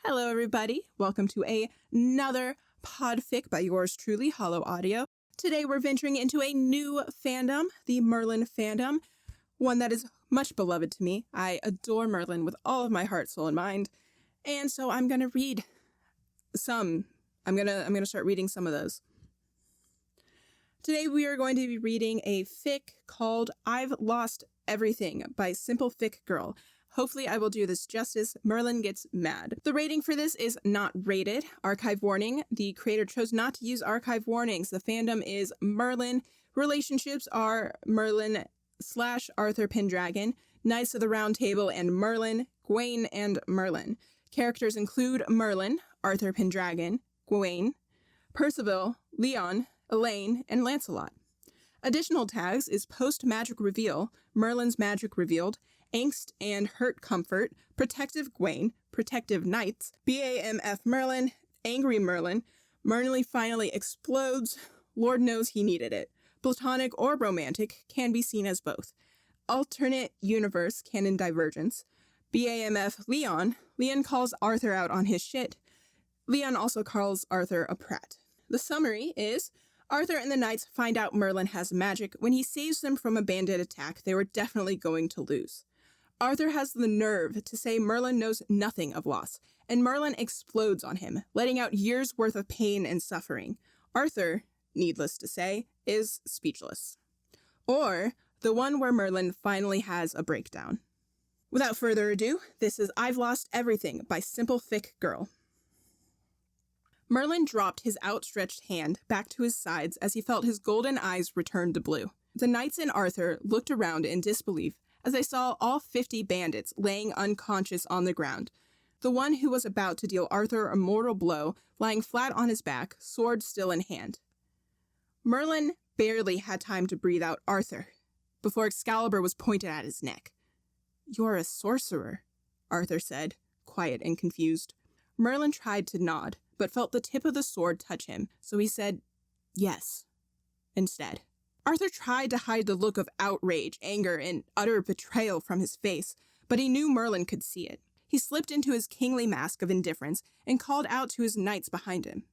Hello, everybody. Welcome to another Podfic by yours truly, Hollow Audio. Today, we're venturing into a new fandom, the Merlin fandom, one that is much beloved to me. I adore Merlin with all of my heart, soul, and mind, and so I'm gonna read some. I'm gonna start reading some of those. Today, we are going to be reading a fic called "I've Lost Everything" by SimpleFicGirl. Hopefully I will do this justice. Merlin gets mad. The rating for this is not rated. Archive warning. The creator chose not to use archive warnings. The fandom is Merlin. Relationships are Merlin / Arthur Pendragon, Knights of the Round Table and Merlin, Gawain and Merlin. Characters include Merlin, Arthur Pendragon, Gawain, Percival, Leon, Elaine, and Lancelot. Additional tags is post-magic reveal, Merlin's magic revealed, angst and hurt comfort, protective Gawain, protective knights, BAMF Merlin, angry Merlin, Merlin finally explodes, Lord knows he needed it. Platonic or romantic can be seen as both. Alternate universe canon divergence, BAMF Leon, Leon calls Arthur out on his shit. Leon also calls Arthur a prat. The summary is, Arthur and the knights find out Merlin has magic. When he saves them from a bandit attack, they were definitely going to lose. Arthur has the nerve to say Merlin knows nothing of loss, and Merlin explodes on him, letting out years' worth of pain and suffering. Arthur, needless to say, is speechless. Or the one where Merlin finally has a breakdown. Without further ado, this is I've Lost Everything by SimpleFicGirl. Merlin dropped his outstretched hand back to his sides as he felt his golden eyes return to blue. The knights and Arthur looked around in disbelief as they saw all 50 bandits laying unconscious on the ground. The one who was about to deal Arthur a mortal blow, lying flat on his back, sword still in hand. Merlin barely had time to breathe out Arthur before Excalibur was pointed at his neck. "You're a sorcerer," Arthur said, quiet and confused. Merlin tried to nod, but felt the tip of the sword touch him, so he said, "Yes," instead. Arthur tried to hide the look of outrage, anger, and utter betrayal from his face, but he knew Merlin could see it. He slipped into his kingly mask of indifference and called out to his knights behind him.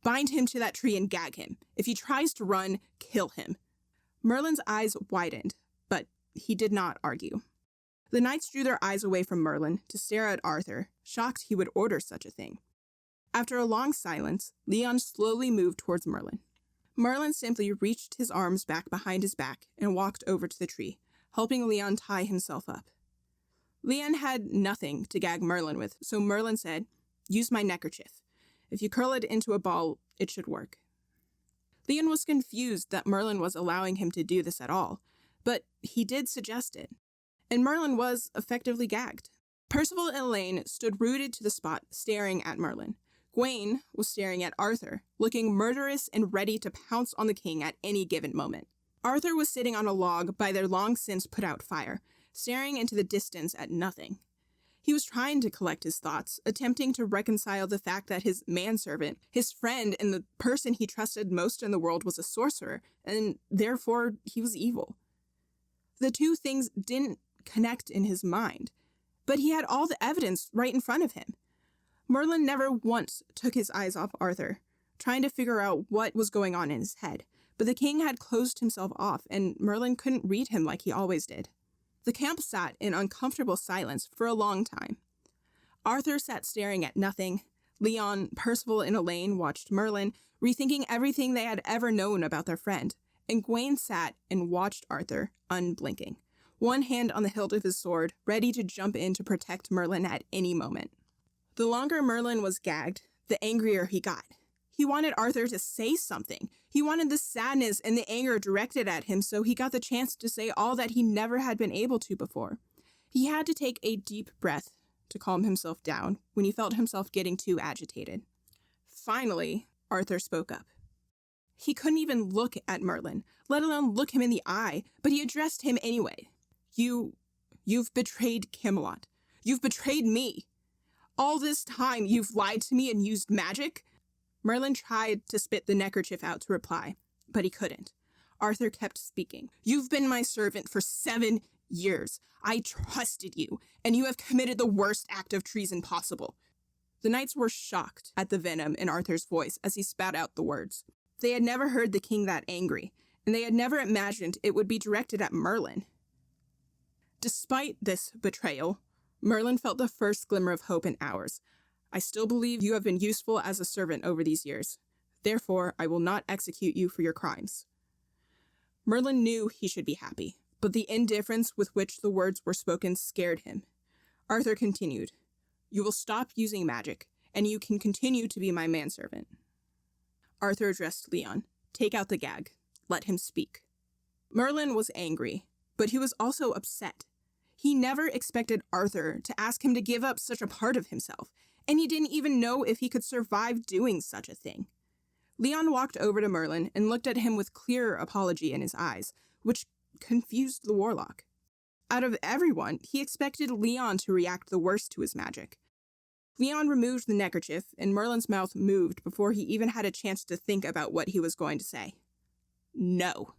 "Bind him to that tree and gag him. If he tries to run, kill him." Merlin's eyes widened, but he did not argue. The knights drew their eyes away from Merlin to stare at Arthur, shocked he would order such a thing. After a long silence, Leon slowly moved towards Merlin. Merlin simply reached his arms back behind his back and walked over to the tree, helping Leon tie himself up. Leon had nothing to gag Merlin with, so Merlin said, "Use my neckerchief. If you curl it into a ball, it should work." Leon was confused that Merlin was allowing him to do this at all, but he did suggest it, and Merlin was effectively gagged. Percival and Elaine stood rooted to the spot, staring at Merlin. Gawain was staring at Arthur, looking murderous and ready to pounce on the king at any given moment. Arthur was sitting on a log by their long-since put-out fire, staring into the distance at nothing. He was trying to collect his thoughts, attempting to reconcile the fact that his manservant, his friend, and the person he trusted most in the world was a sorcerer, and therefore he was evil. The two things didn't connect in his mind, but he had all the evidence right in front of him. Merlin never once took his eyes off Arthur, trying to figure out what was going on in his head, but the king had closed himself off, and Merlin couldn't read him like he always did. The camp sat in uncomfortable silence for a long time. Arthur sat staring at nothing. Leon, Percival, and Elaine watched Merlin, rethinking everything they had ever known about their friend, and Gawain sat and watched Arthur, unblinking, one hand on the hilt of his sword, ready to jump in to protect Merlin at any moment. The longer Merlin was gagged, the angrier he got. He wanted Arthur to say something. He wanted the sadness and the anger directed at him, so he got the chance to say all that he never had been able to before. He had to take a deep breath to calm himself down when he felt himself getting too agitated. Finally, Arthur spoke up. He couldn't even look at Merlin, let alone look him in the eye, but he addressed him anyway. You've betrayed Camelot. You've betrayed me. All this time, you've lied to me and used magic?" Merlin tried to spit the neckerchief out to reply, but he couldn't. Arthur kept speaking. "You've been my servant for 7 years. I trusted you, and you have committed the worst act of treason possible. The knights were shocked at the venom in Arthur's voice as he spat out the words. They had never heard the king that angry, and they had never imagined it would be directed at Merlin. Despite this betrayal, Merlin felt the first glimmer of hope in hours. I still believe you have been useful as a servant over these years. Therefore, I will not execute you for your crimes. Merlin knew he should be happy, but the indifference with which the words were spoken scared him. Arthur continued, You will stop using magic, and you can continue to be my manservant. Arthur addressed Leon. Take out the gag. Let him speak. Merlin was angry, but he was also upset. He never expected Arthur to ask him to give up such a part of himself, and he didn't even know if he could survive doing such a thing. Leon walked over to Merlin and looked at him with clear apology in his eyes, which confused the warlock. Out of everyone, he expected Leon to react the worst to his magic. Leon removed the neckerchief, and Merlin's mouth moved before he even had a chance to think about what he was going to say. No.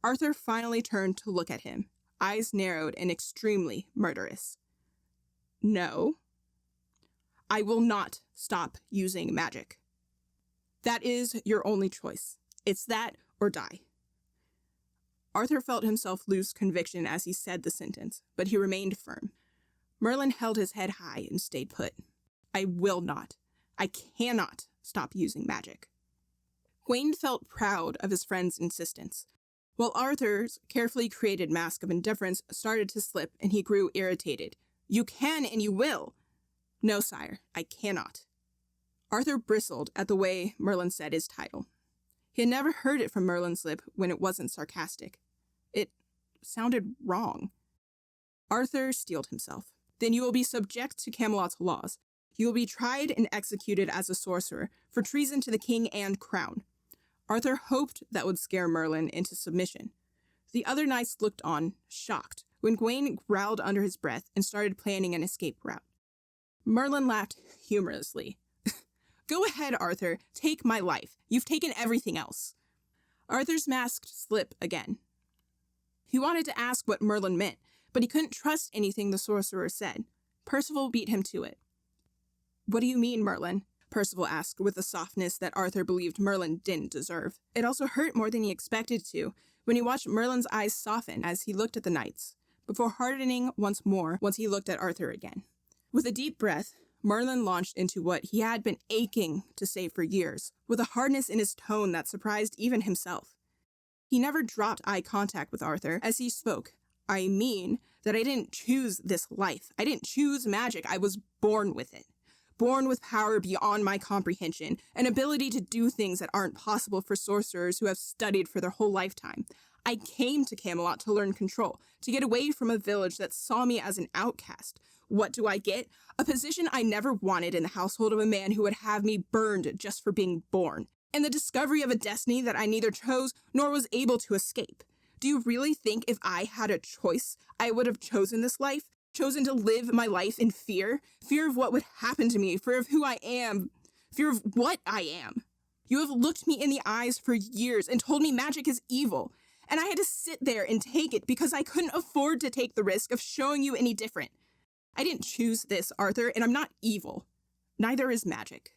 Arthur finally turned to look at him, eyes narrowed and extremely murderous. No. I will not stop using magic. That is your only choice. It's that or die. Arthur felt himself lose conviction as he said the sentence, but he remained firm. Merlin held his head high and stayed put. I will not. I cannot stop using magic. Gawain felt proud of his friend's insistence, while Arthur's carefully created mask of indifference started to slip and he grew irritated. You can and you will. No, sire, I cannot. Arthur bristled at the way Merlin said his title. He had never heard it from Merlin's lip when it wasn't sarcastic. It sounded wrong. Arthur steeled himself. Then you will be subject to Camelot's laws. You will be tried and executed as a sorcerer for treason to the king and crown. Arthur hoped that would scare Merlin into submission. The other knights looked on, shocked, when Gawain growled under his breath and started planning an escape route. Merlin laughed humorously. Go ahead, Arthur. Take my life. You've taken everything else. Arthur's mask slipped again. He wanted to ask what Merlin meant, but he couldn't trust anything the sorcerer said. Percival beat him to it. What do you mean, Merlin? Percival asked with a softness that Arthur believed Merlin didn't deserve. It also hurt more than he expected to when he watched Merlin's eyes soften as he looked at the knights, before hardening once more once he looked at Arthur again. With a deep breath, Merlin launched into what he had been aching to say for years, with a hardness in his tone that surprised even himself. He never dropped eye contact with Arthur as he spoke. I mean that I didn't choose this life. I didn't choose magic. I was born with it. Born with power beyond my comprehension, an ability to do things that aren't possible for sorcerers who have studied for their whole lifetime. I came to Camelot to learn control, to get away from a village that saw me as an outcast. What do I get? A position I never wanted in the household of a man who would have me burned just for being born, and the discovery of a destiny that I neither chose nor was able to escape. Do you really think if I had a choice, I would have chosen this life? Chosen to live my life in fear? Fear of what would happen to me, fear of who I am, fear of what I am. You have looked me in the eyes for years and told me magic is evil, and I had to sit there and take it because I couldn't afford to take the risk of showing you any different. I didn't choose this, Arthur, and I'm not evil. Neither is magic.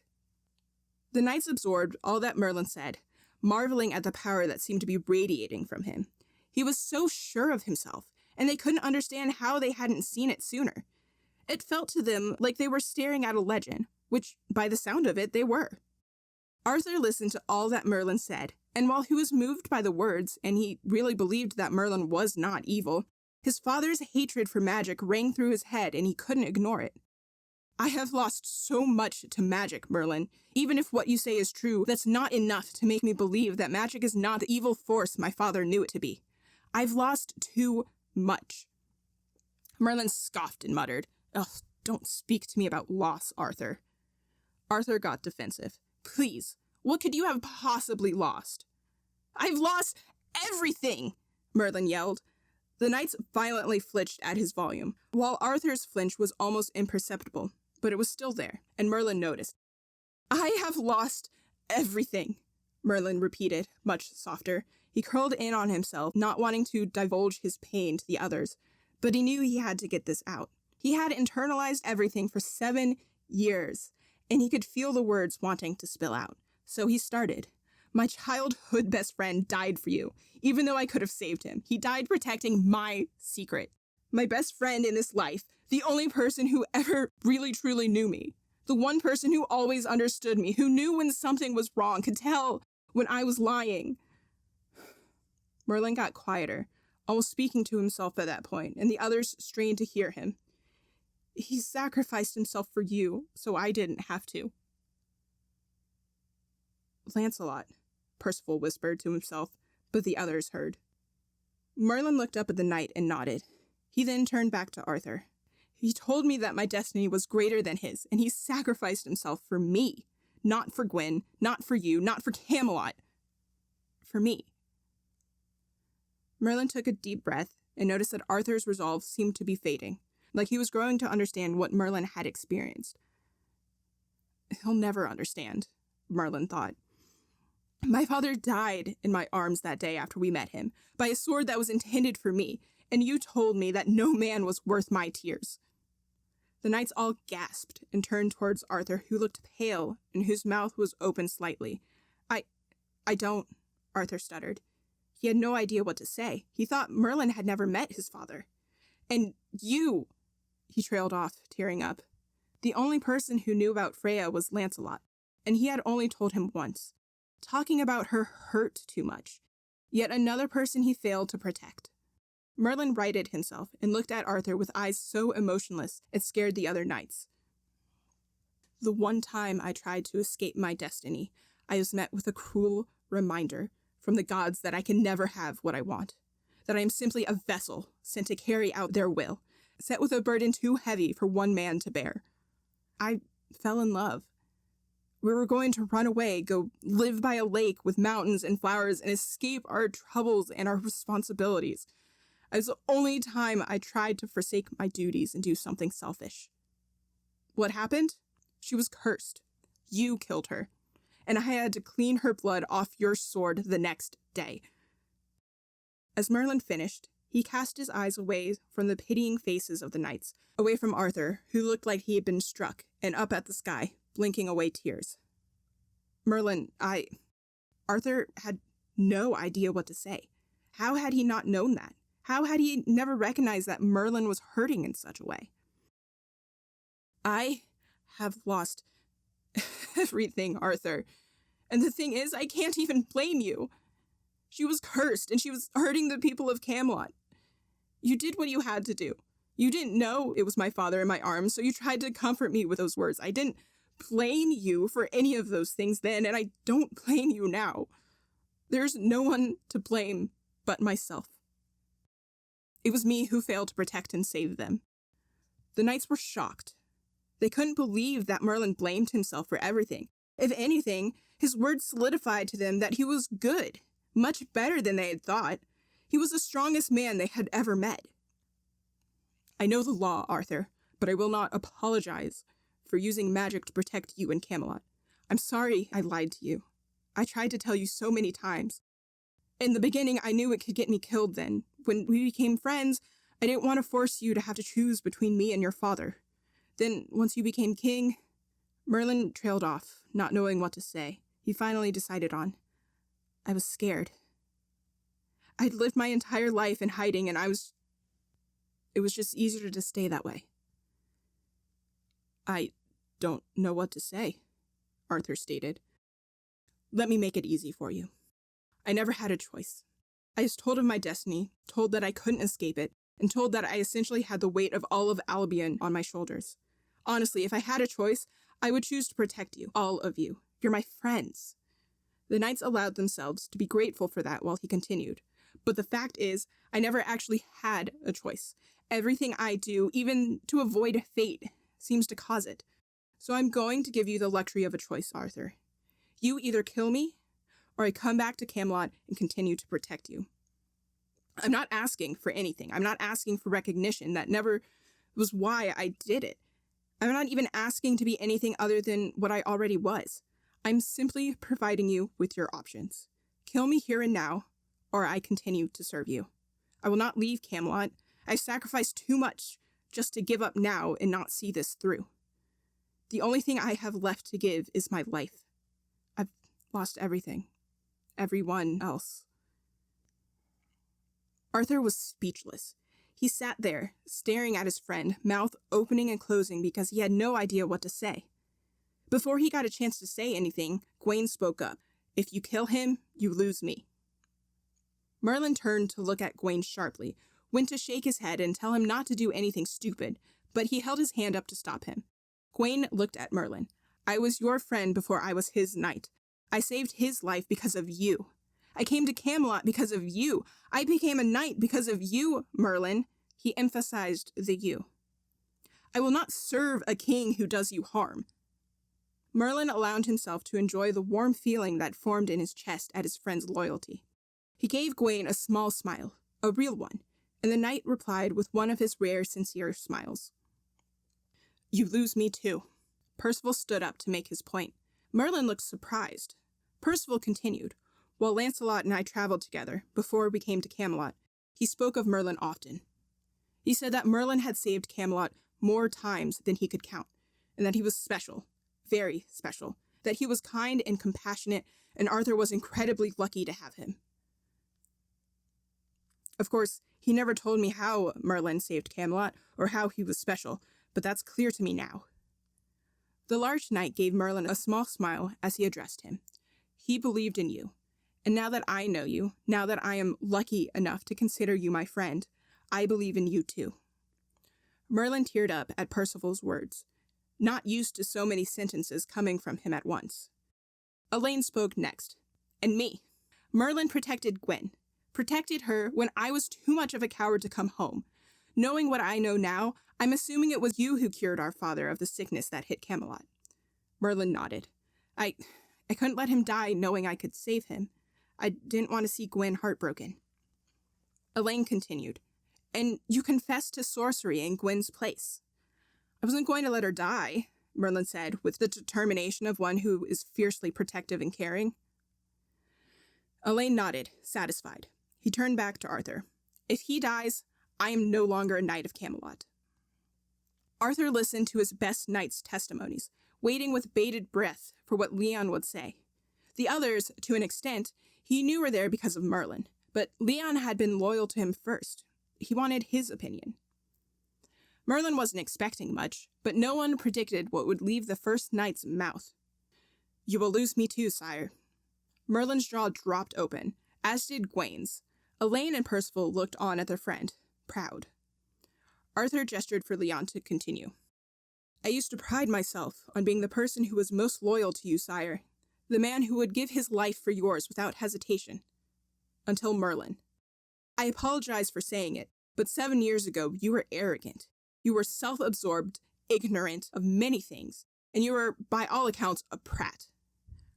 The knights absorbed all that Merlin said, marveling at the power that seemed to be radiating from him. He was so sure of himself, and they couldn't understand how they hadn't seen it sooner. It felt to them like they were staring at a legend, which, by the sound of it, they were. Arthur listened to all that Merlin said, and while he was moved by the words, and he really believed that Merlin was not evil, his father's hatred for magic rang through his head and he couldn't ignore it. I have lost so much to magic, Merlin. Even if what you say is true, that's not enough to make me believe that magic is not the evil force my father knew it to be. I've lost too much. Merlin scoffed and muttered, Ugh, don't speak to me about loss, Arthur. Arthur got defensive. Please, what could you have possibly lost? I've lost everything, Merlin yelled. The knights violently flinched at his volume, while Arthur's flinch was almost imperceptible, but it was still there, and Merlin noticed. I have lost everything, Merlin repeated, much softer. He curled in on himself, not wanting to divulge his pain to the others, but he knew he had to get this out. He had internalized everything for 7 years, and he could feel the words wanting to spill out. So he started. My childhood best friend died for you, even though I could have saved him. He died protecting my secret. My best friend in this life, the only person who ever really truly knew me. The one person who always understood me, who knew when something was wrong, could tell when I was lying. Merlin got quieter, almost speaking to himself at that point, and the others strained to hear him. He sacrificed himself for you, so I didn't have to. Lancelot, Percival whispered to himself, but the others heard. Merlin looked up at the knight and nodded. He then turned back to Arthur. He told me that my destiny was greater than his, and he sacrificed himself for me. Not for Gwyn, not for you, not for Camelot. For me. Merlin took a deep breath and noticed that Arthur's resolve seemed to be fading, like he was growing to understand what Merlin had experienced. He'll never understand, Merlin thought. My father died in my arms that day after we met him, by a sword that was intended for me, and you told me that no man was worth my tears. The knights all gasped and turned towards Arthur, who looked pale and whose mouth was open slightly. I don't, Arthur stuttered. He had no idea what to say. He thought Merlin had never met his father. And you, he trailed off, tearing up. The only person who knew about Freya was Lancelot, and he had only told him once. Talking about her hurt too much. Yet another person he failed to protect. Merlin righted himself and looked at Arthur with eyes so emotionless it scared the other knights. The one time I tried to escape my destiny, I was met with a cruel reminder from the gods that I can never have what I want, that I am simply a vessel sent to carry out their will, set with a burden too heavy for one man to bear. I fell in love. We were going to run away, go live by a lake with mountains and flowers, and escape our troubles and our responsibilities. It was the only time I tried to forsake my duties and do something selfish. What happened? She was cursed. You killed her. And I had to clean her blood off your sword the next day. As Merlin finished, he cast his eyes away from the pitying faces of the knights, away from Arthur, who looked like he had been struck, and up at the sky, blinking away tears. Merlin, Arthur had no idea what to say. How had he not known that? How had he never recognized that Merlin was hurting in such a way? I have lost everything, Arthur. And the thing is, I can't even blame you. She was cursed, and she was hurting the people of Camelot. You did what you had to do. You didn't know it was my father in my arms, so you tried to comfort me with those words. I didn't blame you for any of those things then, and I don't blame you now. There's no one to blame but myself. It was me who failed to protect and save them. The knights were shocked. They couldn't believe that Merlin blamed himself for everything. If anything, his words solidified to them that he was good, much better than they had thought. He was the strongest man they had ever met. I know the law, Arthur, but I will not apologize for using magic to protect you in Camelot. I'm sorry I lied to you. I tried to tell you so many times. In the beginning, I knew it could get me killed then. When we became friends, I didn't want to force you to have to choose between me and your father. Then, once you became king, Merlin trailed off, not knowing what to say. He finally decided on, I was scared. I'd lived my entire life in hiding, and it was just easier to stay that way. I don't know what to say, Arthur stated. Let me make it easy for you. I never had a choice. I was told of my destiny, told that I couldn't escape it, and told that I essentially had the weight of all of Albion on my shoulders. Honestly, if I had a choice, I would choose to protect you, all of you. You're my friends. The knights allowed themselves to be grateful for that while he continued. But the fact is, I never actually had a choice. Everything I do, even to avoid fate, seems to cause it. So I'm going to give you the luxury of a choice, Arthur. You either kill me, or I come back to Camelot and continue to protect you. I'm not asking for anything. I'm not asking for recognition. That never was why I did it. I'm not even asking to be anything other than what I already was. I'm simply providing you with your options. Kill me here and now, or I continue to serve you. I will not leave Camelot. I've sacrificed too much just to give up now and not see this through. The only thing I have left to give is my life. I've lost everything. Everyone else. Arthur was speechless. He sat there, staring at his friend, mouth opening and closing because he had no idea what to say. Before he got a chance to say anything, Gawain spoke up. If you kill him, you lose me. Merlin turned to look at Gawain sharply, went to shake his head and tell him not to do anything stupid, but he held his hand up to stop him. Gawain looked at Merlin. I was your friend before I was his knight. I saved his life because of you. I came to Camelot because of you. I became a knight because of you, Merlin. He emphasized the you. I will not serve a king who does you harm. Merlin allowed himself to enjoy the warm feeling that formed in his chest at his friend's loyalty. He gave Gawain a small smile, a real one, and the knight replied with one of his rare, sincere smiles. You lose me too. Percival stood up to make his point. Merlin looked surprised. Percival continued. While Lancelot and I traveled together, before we came to Camelot, he spoke of Merlin often. He said that Merlin had saved Camelot more times than he could count, and that he was special, very special, that he was kind and compassionate, and Arthur was incredibly lucky to have him. Of course, he never told me how Merlin saved Camelot, or how he was special, but that's clear to me now. The large knight gave Merlin a small smile as he addressed him. He believed in you. And now that I know you, now that I am lucky enough to consider you my friend, I believe in you too. Merlin teared up at Percival's words, not used to so many sentences coming from him at once. Elaine spoke next. And me. Merlin protected Gwen. Protected her when I was too much of a coward to come home. Knowing what I know now, I'm assuming it was you who cured our father of the sickness that hit Camelot. Merlin nodded. I couldn't let him die knowing I could save him. I didn't want to see Gwen heartbroken. Elaine continued. And you confessed to sorcery in Gwen's place. I wasn't going to let her die, Merlin said, with the determination of one who is fiercely protective and caring. Elaine nodded, satisfied. He turned back to Arthur. If he dies, I am no longer a knight of Camelot. Arthur listened to his best knight's testimonies, waiting with bated breath for what Leon would say. The others, to an extent, he knew were there because of Merlin, but Leon had been loyal to him first. He wanted his opinion. Merlin wasn't expecting much, but no one predicted what would leave the first knight's mouth. You will lose me too, sire. Merlin's jaw dropped open, as did Gawain's. Elaine and Percival looked on at their friend, proud. Arthur gestured for Leon to continue. I used to pride myself on being the person who was most loyal to you, sire. The man who would give his life for yours without hesitation. Until Merlin. I apologize for saying it, but 7 years ago you were arrogant. You were self-absorbed, ignorant of many things, and you were, by all accounts, a prat.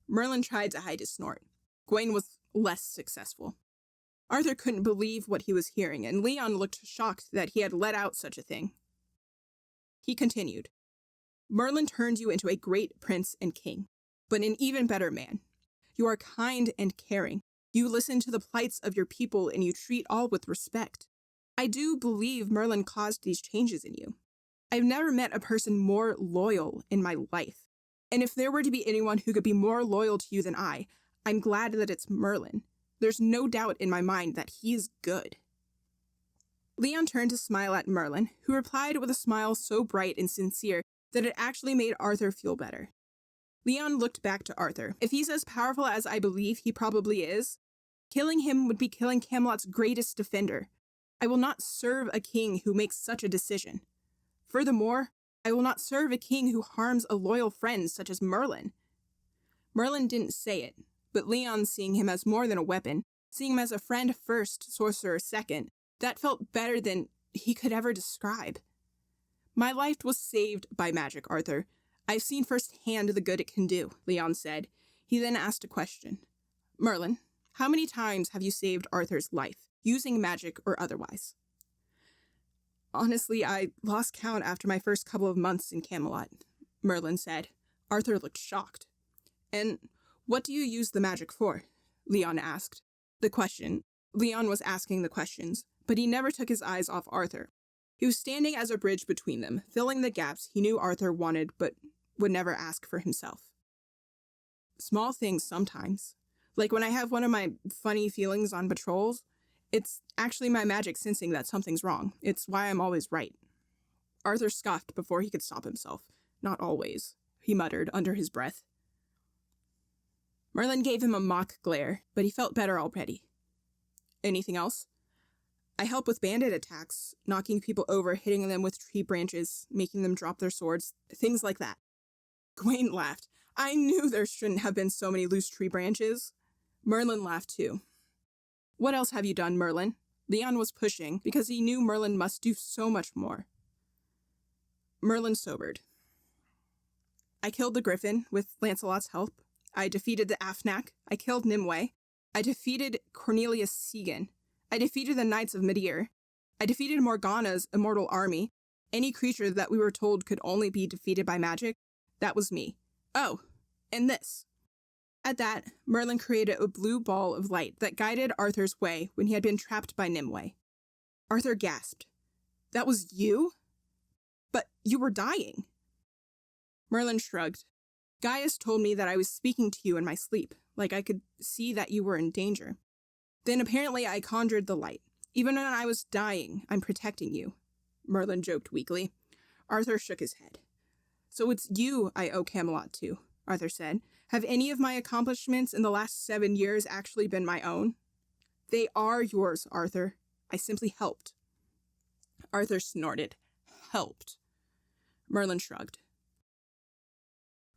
Merlin tried to hide his snort. Gawain was less successful. Arthur couldn't believe what he was hearing, and Leon looked shocked that he had let out such a thing. He continued. Merlin turned you into a great prince and king, but an even better man. You are kind and caring. You listen to the plights of your people and you treat all with respect. I do believe Merlin caused these changes in you. I've never met a person more loyal in my life. And if there were to be anyone who could be more loyal to you than I'm glad that it's Merlin. There's no doubt in my mind that he is good. Leon turned to smile at Merlin, who replied with a smile so bright and sincere that it actually made Arthur feel better. Leon looked back to Arthur. If he's as powerful as I believe he probably is, killing him would be killing Camelot's greatest defender. I will not serve a king who makes such a decision. Furthermore, I will not serve a king who harms a loyal friend such as Merlin. Merlin didn't say it, but Leon, seeing him as more than a weapon, seeing him as a friend first, sorcerer second, that felt better than he could ever describe. My life was saved by magic, Arthur. I've seen firsthand the good it can do, Leon said. He then asked a question. Merlin, how many times have you saved Arthur's life, using magic or otherwise? Honestly, I lost count after my first couple of months in Camelot, Merlin said. Arthur looked shocked. And what do you use the magic for? Leon asked. Leon was asking the questions, but he never took his eyes off Arthur. He was standing as a bridge between them, filling the gaps he knew Arthur wanted but would never ask for himself. Small things sometimes. Like when I have one of my funny feelings on patrols, it's actually my magic sensing that something's wrong. It's why I'm always right. Arthur scoffed before he could stop himself. Not always, he muttered under his breath. Merlin gave him a mock glare, but he felt better already. Anything else? I help with bandit attacks, knocking people over, hitting them with tree branches, making them drop their swords, things like that. Gawain laughed. I knew there shouldn't have been so many loose tree branches. Merlin laughed too. What else have you done, Merlin? Leon was pushing, because he knew Merlin must do so much more. Merlin sobered. I killed the griffin with Lancelot's help. I defeated the Afnak. I killed Nimue. I defeated Cornelius Segan. I defeated the Knights of Midir. I defeated Morgana's immortal army. Any creature that we were told could only be defeated by magic, that was me. Oh, and this. At that, Merlin created a blue ball of light that guided Arthur's way when he had been trapped by Nimue. Arthur gasped. That was you? But you were dying. Merlin shrugged. Gaius told me that I was speaking to you in my sleep, like I could see that you were in danger. Then apparently I conjured the light. Even when I was dying, I'm protecting you. Merlin joked weakly. Arthur shook his head. So it's you I owe Camelot to, Arthur said. Have any of my accomplishments in the last 7 years actually been my own? They are yours, Arthur. I simply helped. Arthur snorted. Helped. Merlin shrugged.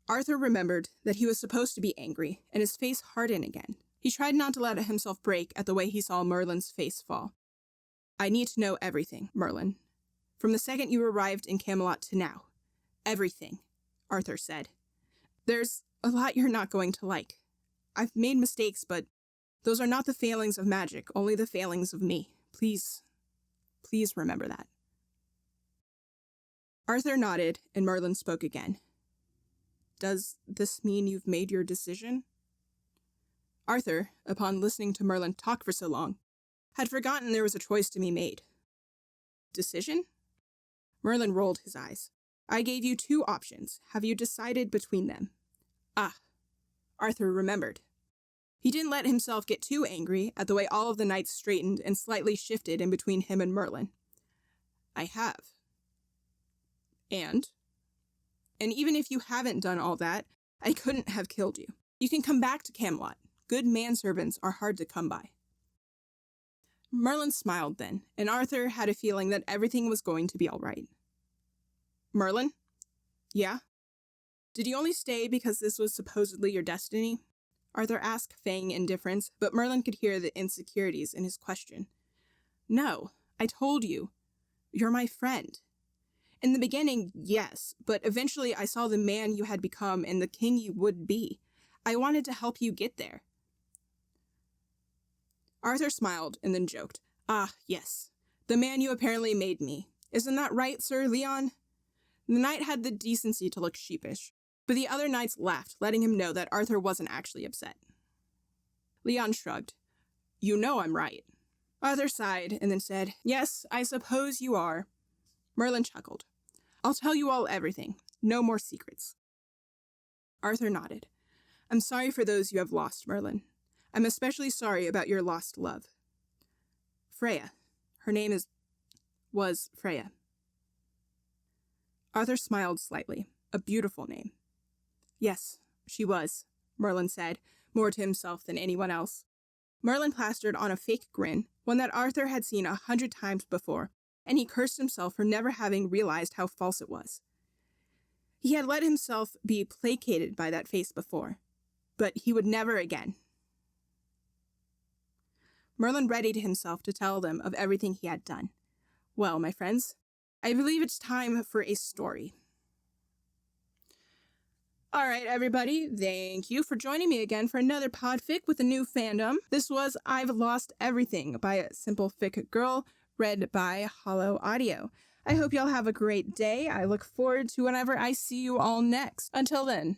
Arthur remembered that he was supposed to be angry, and his face hardened again. He tried not to let himself break at the way he saw Merlin's face fall. I need to know everything, Merlin. From the second you arrived in Camelot to now. Everything, Arthur said. There's a lot you're not going to like. I've made mistakes, but those are not the failings of magic, only the failings of me. Please remember that. Arthur nodded, and Merlin spoke again. Does this mean you've made your decision? Arthur, upon listening to Merlin talk for so long, had forgotten there was a choice to be made. Decision? Merlin rolled his eyes. I gave you 2 options. Have you decided between them? Ah, Arthur remembered. He didn't let himself get too angry at the way all of the knights straightened and slightly shifted in between him and Merlin. I have. And even if you haven't done all that, I couldn't have killed you. You can come back to Camelot. Good manservants are hard to come by. Merlin smiled then, and Arthur had a feeling that everything was going to be all right. Merlin? Yeah? Did you only stay because this was supposedly your destiny? Arthur asked, feigning indifference, but Merlin could hear the insecurities in his question. No, I told you. You're my friend. In the beginning, yes, but eventually I saw the man you had become and the king you would be. I wanted to help you get there. Arthur smiled and then joked. Ah, yes. The man you apparently made me. Isn't that right, Sir Leon? The knight had the decency to look sheepish, but the other knights laughed, letting him know that Arthur wasn't actually upset. Leon shrugged. You know I'm right. Arthur sighed and then said, Yes, I suppose you are. Merlin chuckled. I'll tell you all everything. No more secrets. Arthur nodded. I'm sorry for those you have lost, Merlin. I'm especially sorry about your lost love. Freya. Her name was Freya. Arthur smiled slightly. A beautiful name. Yes, she was, Merlin said, more to himself than anyone else. Merlin plastered on a fake grin, one that Arthur had seen 100 times before, and he cursed himself for never having realized how false it was. He had let himself be placated by that face before, but he would never again. Merlin readied himself to tell them of everything he had done. Well, my friends, I believe it's time for a story. All right, everybody, thank you for joining me again for another Podfic with a new fandom. This was I've Lost Everything by SimpleFicGirl, read by Hollow Audio. I hope y'all have a great day. I look forward to whenever I see you all next. Until then.